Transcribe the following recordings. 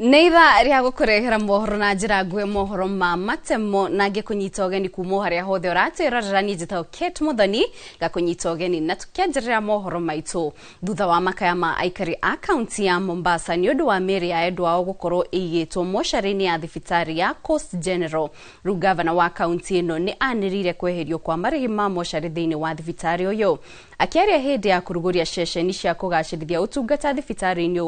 Neitha ria gukurehera mohoro na njira ngwe mohoro ma matemo nange kunyita ogeni kumo haria hothe uratira rani njitao Kate Muthoni gakunyita ogeni na tukianjirira mohoro maitu thutha wa makaya ma aikari a county ya Mombasa ni undu wa meri ya endwa o gukorwo igitwo moshari-ini ya thibitari ya Coast General. Riu governor wa county ino ni anirire kweherio kwa marihi ma moshari thiini wa thibitari uyu akiaria hindi ya kuruguria ceceni cia kugacirithia utungata thibitari-ini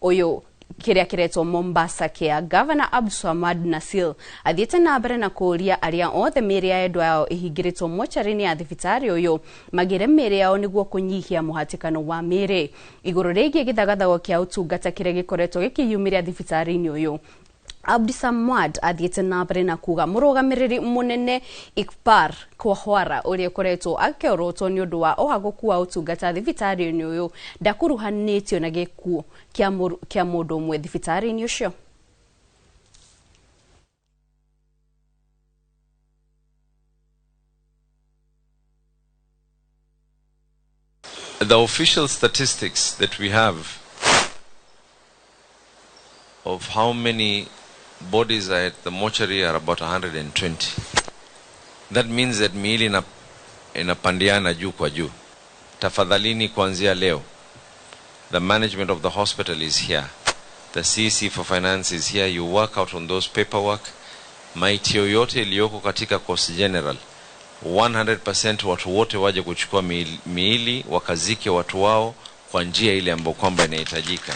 uyu kiria kiretwo Mombasa kia Governor Abdulswamad Nasil athiete na mbere na kuria aria othe meri ya endwa yao ihingiritwo mochari-ini ya thibitari uyu magire meri yao niguo kunyihia muhatikano wa meri iguru rigie githagathago kia utungata kiria gikoretwo gikiyumiria thibitari-ini uyu. Abdulswamad athiete na mbere na kuga murugamiriri munene Ikpar Kwahwara uria koretwo akiorotwo ni undu wa ohaguku wa utungata thibitari-ini uyu ndakuruhanitio na gikuo kia mundu umwe thibitari-ini ucio. The official statistics that we have of how many bodies are at the mortuary are about 120. That means that miili inapandiana juu kwa juu. Tafadhalini kuanzia leo, the management of the hospital is here. The CC for finance is here. You work out on those paperwork. Maiti yoyote iliyoko katika Coast General, 100% watu wote waje kuchukua miili wakazike watu wao kwa njia ile ambayo kwamba inahitajika.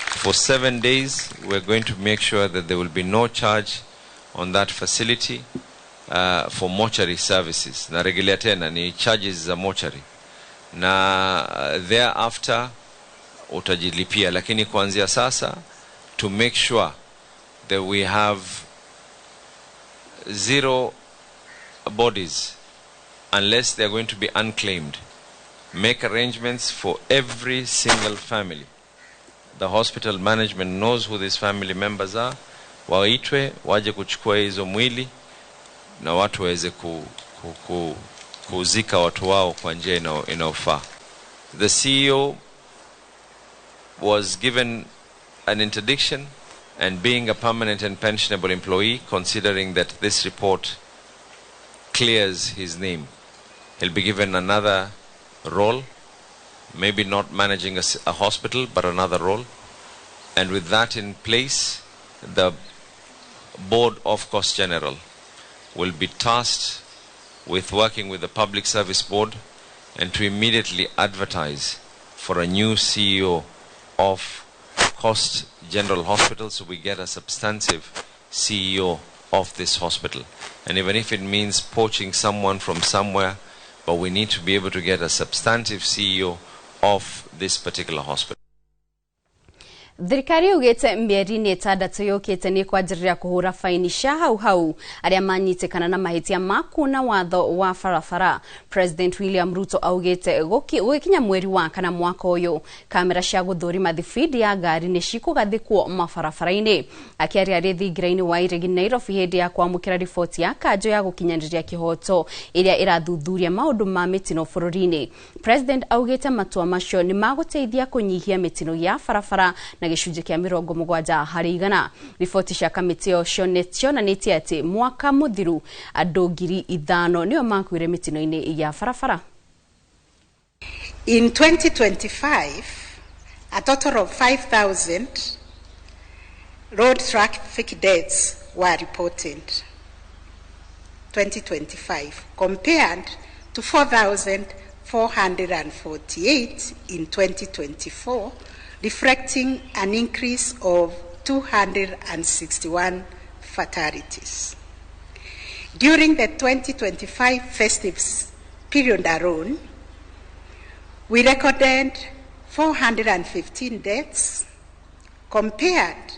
For 7 days, we're going to make sure that there will be no charge on that facility for mortuary services. Na regular tena ni charges za mortuary. Na thereafter utajilipia, lakini kuanzia sasa to make sure that we have 0 bodies unless they are going to be unclaimed. Make arrangements for every single family. The hospital management knows who these family members are. Waitwe waje kuchukua hizo mwili na watu waweze kuzika watu wao kwa njia inayofaa. The CEO was given an interdiction, and being a permanent and pensionable employee, considering that this report clears his name, he'll be given another role, maybe not managing a hospital, but another role. And with that in place, the board of Coast General will be tasked with working with the Public Service Board and to immediately advertise for a new CEO of Coast General Hospital, so we get a substantive CEO of this hospital. And even if it means poaching someone from somewhere, but we need to be able to get a substantive CEO of this particular hospital. Thirikari ugete mieri-ini 6 yukite ni kwanjirira kuhura faini cia hau aria manyitikana na mahitia ma kuna watho wa farafara. President William Ruto augite gukinya mweri wa kana mwaka uyu kamera cia guthurima thibidi ya ngari ni cikugathikwo mafarafara-ini. Akiaria rithingira-ini wa iregi Nairobi hindi ya kwamukira riboti ya kanjo ya gukinyaniria kihoto iria irathuthuria maundu ma mitino bururi-ini. President augite matua macio ni maguteithia kunyihia mitino ya farafara na gicunjĩ kia 70 harĩ 100. Riboti cia kamĩtĩ ĩyo cionanĩtie atĩ mwaka mũthiru andũ 5,000 nĩo makuire mitino-inĩ ya barabara. In 2025, a total of 5,000 road traffic deaths were reported. 2025 compared to 4,448 in 2024, reflecting an increase of 261 fatalities. During the 2025 festive period alone, we recorded 415 deaths compared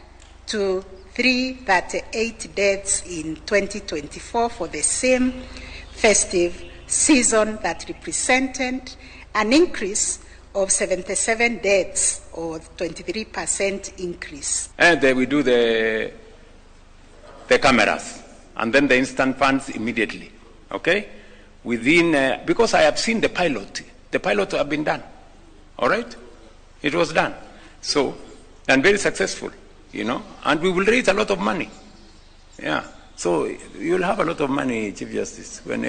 to 338 deaths in 2024 for the same festive season, that represented an increase of 77 deaths, or 23% increase. And then we do the cameras and then the instant funds immediately, okay? Within, because I have seen the pilot have been done, all right? It was done. So, and very successful. and we will raise a lot of money. Yeah. So you'll have a lot of money, Chief Justice, when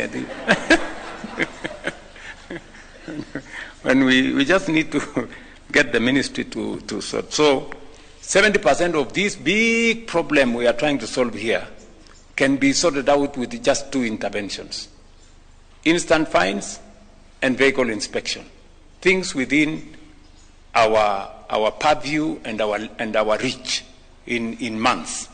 when we just need to get the ministry to sort. So 70% of this big problem we are trying to solve here can be sorted out with just 2 interventions: instant fines and vehicle inspection. Things within our purview and our reach in months.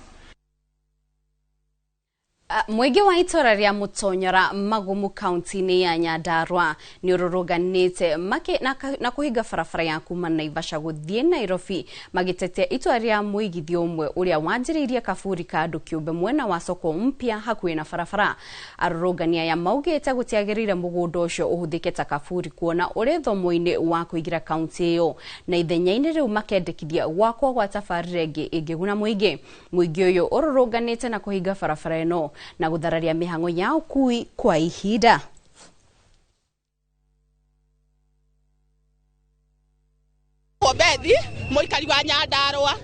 Mwege wa itora ria Mutonyora Magumu County-ini ya Nyandarua ni ururuganite make na kuhiga farafara ya kuma Naivasha guthie Nairobi magitetea itora ria muigithio umwe uria wanjiriria kaburi ka andu kiumbe mwena wa soko mpya hakuhi na farafara. Arurugania ya maugite gutiagirire mugundo ucio uhuthike ta kaburi kuona uri thomo-ini wa kuigira county iyo na ithenya-ini riu makendekithia gwakwo gwa tabarĩra ingi ingiguna muingi uyu ururuganite na kuhiga farafara ino na guthararia mihango ya ukui kwa ihinda. Obethi muikari wa Nyandarua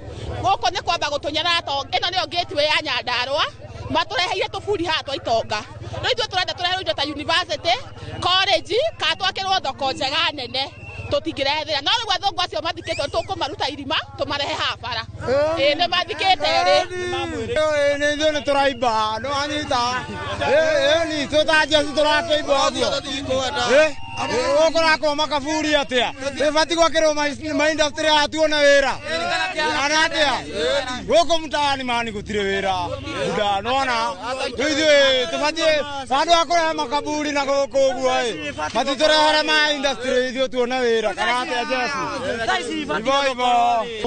goko ne kwamba gutunyara tonga ino niyo gateway ya Nyandarua matureheire tuburi hatwa itonga no ithu turenda tureheire ta university college ka twakirwo thoko njega nene tutingirehethira no rĩu athũngũ acio mathikĩte tũkũmaruta irima tũmarehe habara nĩ mathikĩte nĩ ithuĩ nĩ tũraimba no anyita ni tũtanjia tũrakĩimba ũguo ũkũrakwo makaburi atĩa ĩbati gwakĩrwo ma-industry atuona wĩra ana atĩa gũkũ mtaani mani gũtirĩ wĩra buda nona ithuĩ tũbatiĩ handũ ha kũrehe makaburi na gũkũ ũguo matitũrehere ma-industry ithuĩ tuona wĩra kana atĩa Jesu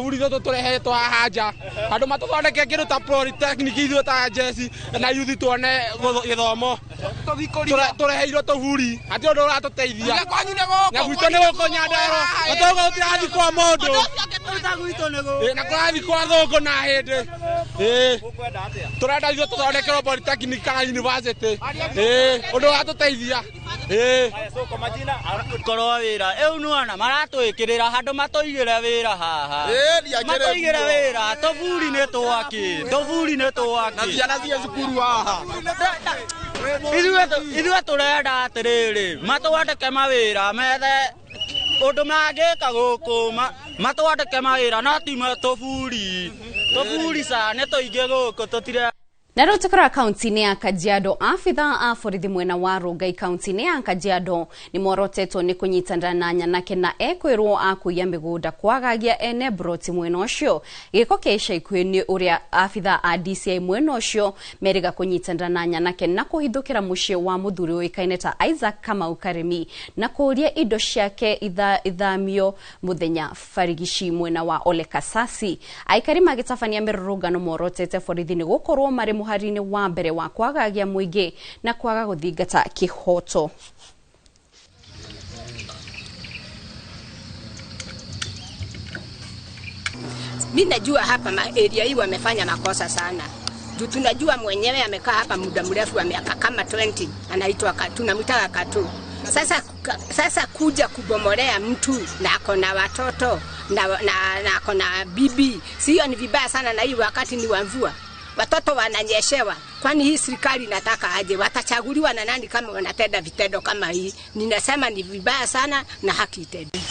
buri tũtũ tũrehetwo haha nja andũ matũthondeke kĩndũ ta polytechnic ithuĩ ta Jesu na yuthi tuone gĩthomo tũreheirwo tũburi hatirĩ ũndũ ũratũteithia na gwitũ nĩ gũkũ Nyandarua atũgũ tũtirathi kwa mũndũ na kũrathi kwa thũngũ na hĩndĩ tũrenda ithuĩ tũthondekerwo polytechnic kana university ũndũ ũratũteithia korwo wĩra ĩu nĩwona maratwĩkĩrĩra handũ matũigĩre wĩra haha matũigĩre wĩra tũburi nĩ twaki na ciana cia cukuru haha ithuĩ tũrenda atĩrĩrĩ matwandĩke mawĩra methe ũndũ mangĩka gũkũ matwandĩke mawĩra no ti tũburi ca nĩ tũingĩ gũkũ tũtire. Na rĩu tũkora kaunti-inĩ ya Kajiado, afitha a borithi mwena wa Rongai kaunti-inĩ ya Kajiado ni morotetwo ni kunyitanĩra na nyanake na ekwirwo akuia mĩgũnda kwagagia ene broti mwena ũcio. Gĩko kĩa ica ikuhĩ nĩ ũrĩa afitha a DCI mwena ũcio meriga kunyitanĩra na nyanake na kũhithũkĩra mũciĩ wa mũthuri ũĩkaine ta Isaac Kamau Karemi na kũria indo ciake ithamio mũthenya Farigishi mwena wa Ole Kasasi. Aikari magĩtabania mĩrũrũngano morotete borithi nĩ gũkorwo marĩ muharini wa mbere wa kwagagia muingi na kwaga guthingata kihoto. Mimi najua hapa area hii wamefanya makosa sana. Juu tunajua mwenyewe amekaa hapa muda mrefu wa miaka kama 20 anaitwa tunamwita Katu. Sasa kuja kubomolea mtu na ako na watoto na ako na bibi. Sio ni vibaya sana na hii wakati ni wa mvua. Watoto wananyeshewa. Kwani hii serikali inataka aje? Watachaguliwa na nani kama wanatenda vitendo kama hii? Ninasema ni vibaya sana na haki itendwe.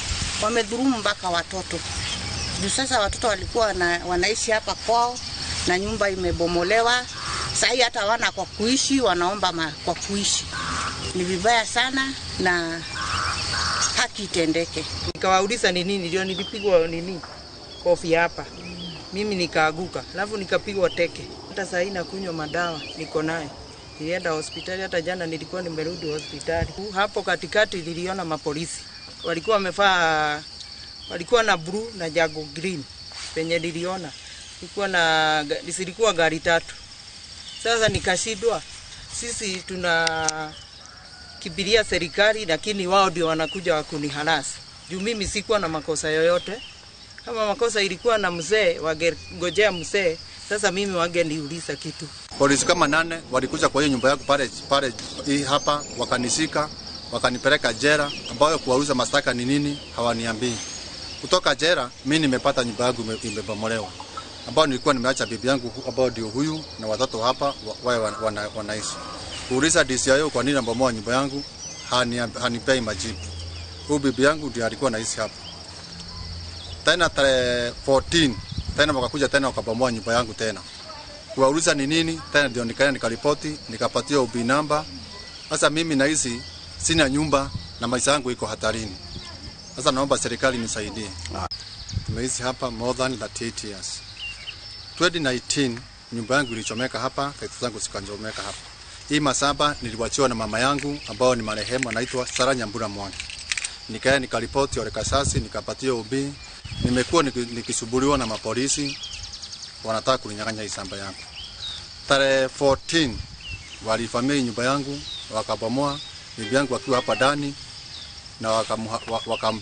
Wamedhulumu mpaka watoto. Sasa watoto walikuwa wanaishi hapa kwao na nyumba imebomolewa. Sasa hata hawana kwa kuishi, wanaomba kwa kuishi. Ni vibaya sana na haki itendeke. Nikawauliza ni nini ndio nilipigwa nini? Kofi hapa. Mimi nikaaguka, alafu nikapigwa teke. Hata sasa nakunywa madawa niko naye. Nilienda hospitali, hata jana nilikuwa nimerudi hospitali. Hapo katikati niliona mapolisi. Walikuwa na blue na jago green. Penye niliona silikuwa gari 3. Sasa nikashindwa. Sisi tunakibiria serikali lakini wao ndio wanakuja wakunihalasi. Juu mimi sikuwa na makosa yoyote. Kama makosa ilikuwa na mzee, wangengojea mzee, sasa mimi wangeniuliza kitu. Polisi kama 8 walikuja kwa hiyo nyumba yangu pale hapa, wakanisika, wakanipeleka jela, ambayo kuwauliza mashtaka ni nini hawaniambii. Kutoka jela mimi nimepata nyumba yangu imebomolewa. ambao nilikuwa nimeacha bibi yangu ambao ndio huyu na watoto hapa wanaishi. Kuuliza DCIO kwa nini anabomoa nyumba yangu, hanipei majibu. Huyu bibi yangu ndio alikuwa anaishi hapa. Tena tarehe 14 tena wakakuja tena wakabomoa nyumba yangu tena. Kuwauliza ni nini, tena ndio nikaenda nikaripoti, nikapatia UB namba. Sasa mimi naishi sina nyumba na maisha yangu iko hatarini. Sasa naomba serikali nisaidie. Tumeishi hapa more than 38 years. 2019 nyumba yangu ilichomeka hapa, vitu zangu zikanjomeka hapa. Hii masaba niliwachiwa na mama yangu ambao ni marehemu anaitwa Sara Nyambura Mwangi. Nikaenda nikaripoti Olekasasi, nikapatia UB. Nimekuwa nikisumbuliwa na mapolisi, wanataka kuninyang'anya hii shamba yangu. Tarehe 14 walivamia nyumba yangu, wakabomoa, bibi yangu akiwa hapa ndani na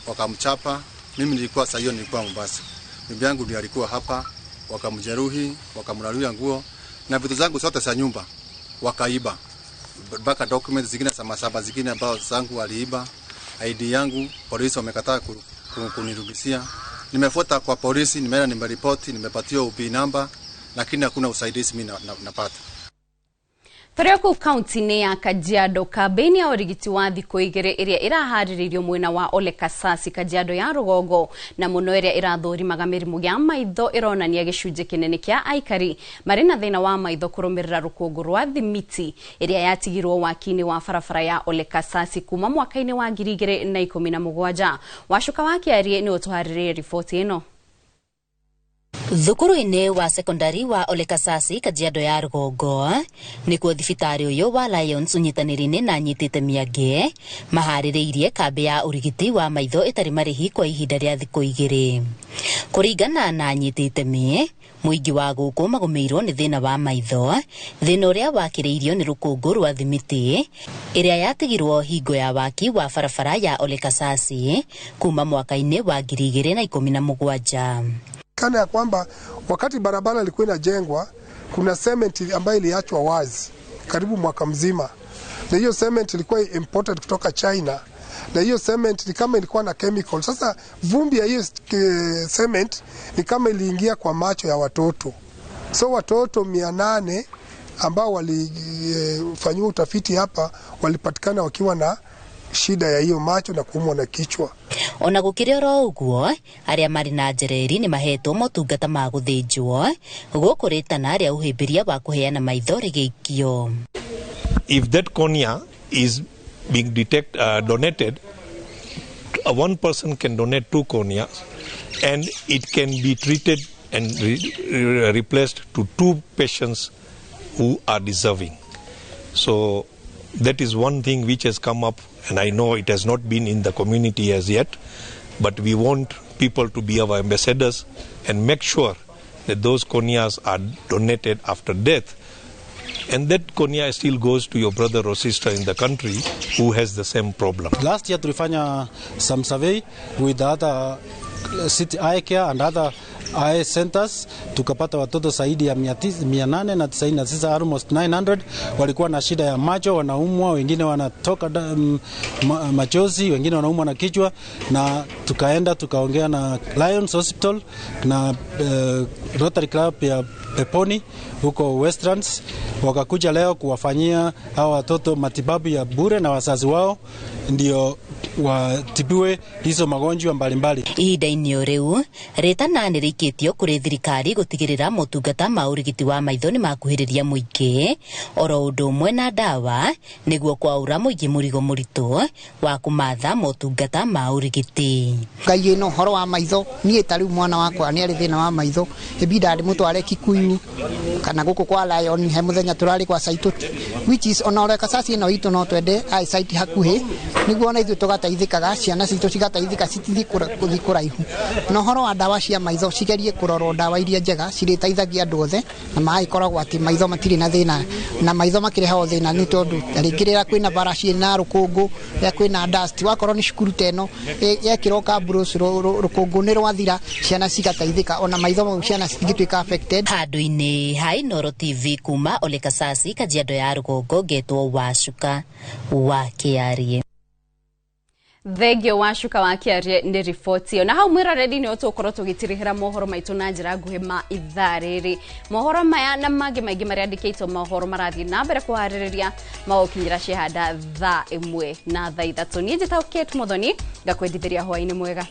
wakamchapa. Mimi nilikuwa saa hiyo nilikuwa Mombasa. Bibi yangu ndiye alikuwa hapa, wakamjeruhi, wakamlalia nguo na vitu zangu zote za nyumba wakaiba. Mpaka documents zingine za masaba zingine ambao zangu waliiba. ID yangu polisi wamekataa kunirudishia. Nimefuata kwa polisi, nimeenda nimeripoti, nimepatia UB namba, lakini hakuna usaidizi mimi napata. Tareko county ya Kajiado kabeni ya origiti wa thiko igere iria irahariririo mwena wa Olekasasi Kajiado ya Rugongo na muno iria irathũrimaga mĩrimũ ya maitho ironania gĩcunjĩ kinene kia aikari marina thĩna wa maitho kũrũmĩrĩra rũkũngũ rwa thimiti iria yatigirwo waki-inĩ wa barabara ya Olekasasi kuma mwaka-inĩ wa 2017. Wacuka wa Kiarie nĩ ũtũharĩrĩirie riboti ĩno. Thukuru-inĩ wa sekondari wa Olekasasi Kajiado ya Rugongo nĩkuo thibitari ũyũ wa Lions ũnyitanĩri-inĩ na nyitĩte mĩangĩ maharĩrĩirie kambĩ ya ũrigiti wa maitho ĩtarĩ marĩhi kwa ihinda rĩa thikũ 2. Kũringana na nyitĩte mũingĩ wa gũkũ magũmĩirwo nĩ thĩna wa maitho, thĩna ũrĩa wakĩrĩirio nĩ rũkũngũ rwa thimiti ĩrĩa yatigirwo hingo ya waki wa barabara ya Olekasasi kuma mwaka-inĩ wa 2017. Kana ya kwamba wakati barabara ilikuwa inajengwa kuna cement ambayo iliachwa wazi karibu mwaka mzima, na hiyo cement ilikuwa imported kutoka China, na hiyo cement ni kama ilikuwa na chemical. Sasa vumbi ya hiyo cement ni kama iliingia kwa macho ya watoto, so watoto 800 ambao walifanywa utafiti hapa walipatikana wakiwa na shida ya hiyo macho na kuumwa na kichwa. Ona gũkĩrĩ oro ũguo arĩa marĩ na njereri nĩ mahetwo motungata ma gũthĩnjwo gũkũ rĩtana rĩa ũhĩmbĩria wa kũheana maitho rĩgĩikio. If that cornea is being donated, one person can donate 2 corneas and it can be treated and replaced to 2 patients who are deserving. So that is one thing which has come up, and I know it has not been in the community as yet, but we want people to be our ambassadors and make sure that those corneas are donated after death, and that cornea still goes to your brother or sister in the country who has the same problem. Last year tulifanya some survey with the other city eye care and other eye centers, tukapata watoto zaidi ya 896, almost 900 walikuwa na shida ya macho, wanaumwa, wengine wanatoka machozi, wengine wanaumwa na kichwa, na tukaenda tukaongea na Lions Hospital na Rotary Club ya Peponi huko Westlands, wakakuja leo kuwafanyia hao watoto matibabu ya bure na wazazi wao ndio watibiwe hizo magonjwa mbalimbali. Ihinda-inĩ rĩu rĩtana nĩ rĩikĩtio kũrĩ thirikari gũtigĩrĩra motungata ma ũrigiti wa maitho nĩ makuhĩrĩria mũingĩ oro ũndũ ũmwe na ndawa nĩguo kwaura mũingĩ mũrigo mũritũ wa kũmatha motungata ma ũrigiti. Ngai ĩno ũhoro wa maitho, niĩ ta rĩu mwana wakwa nĩ arĩ thĩna wa maitho, ebida ndĩmũtware Kikuyu kana gũkũ kwa Lion, he mũthenya tũrarĩ kwa Saitoti, which is ona Olekasasi ĩno itũ no twende eyesight hakuhĩ nĩguo ona ithuĩ tũgateithĩkaga, ciana citũ cigateithĩka citithiĩ kũraihu. Na ũhoro wa ndawa cia maitho cigerie kũrorwo ndawa iria njega cirĩteithagia andũ othe na magĩkoragwo atĩ maitho matirĩ na thĩna, na maitho makĩrehaga thĩna nĩ tondũ rĩngĩ rĩrĩa kwĩna bara ciĩ na rũkũngũ, rĩrĩa kwĩna dust, wakorwo nĩ cukuru teno yekĩrwo kambũrũci rũkũngũ nĩ rwathira, ciana cigateithĩka, ona maitho mau ciana citingĩtuĩka affected. Handũ-inĩ ha Inooro TV kuma Olekasasi Kajiado ya Rugongo, ngetwo Wacuka wa Kiarie. Thegio washuka wakiarie ni ripoti yo na hau mwira ready ni otukorwo tugitirihira mohoro maitu na njira nguhi ma ithariri mohoro maya na magi maigi mari andikitwo mohoro marathi na mbere kuhaririria maokinyira shehada tha imwe na tha ithatu ni njitao Kate Muthoni ngakwendithiria hwaini mwega.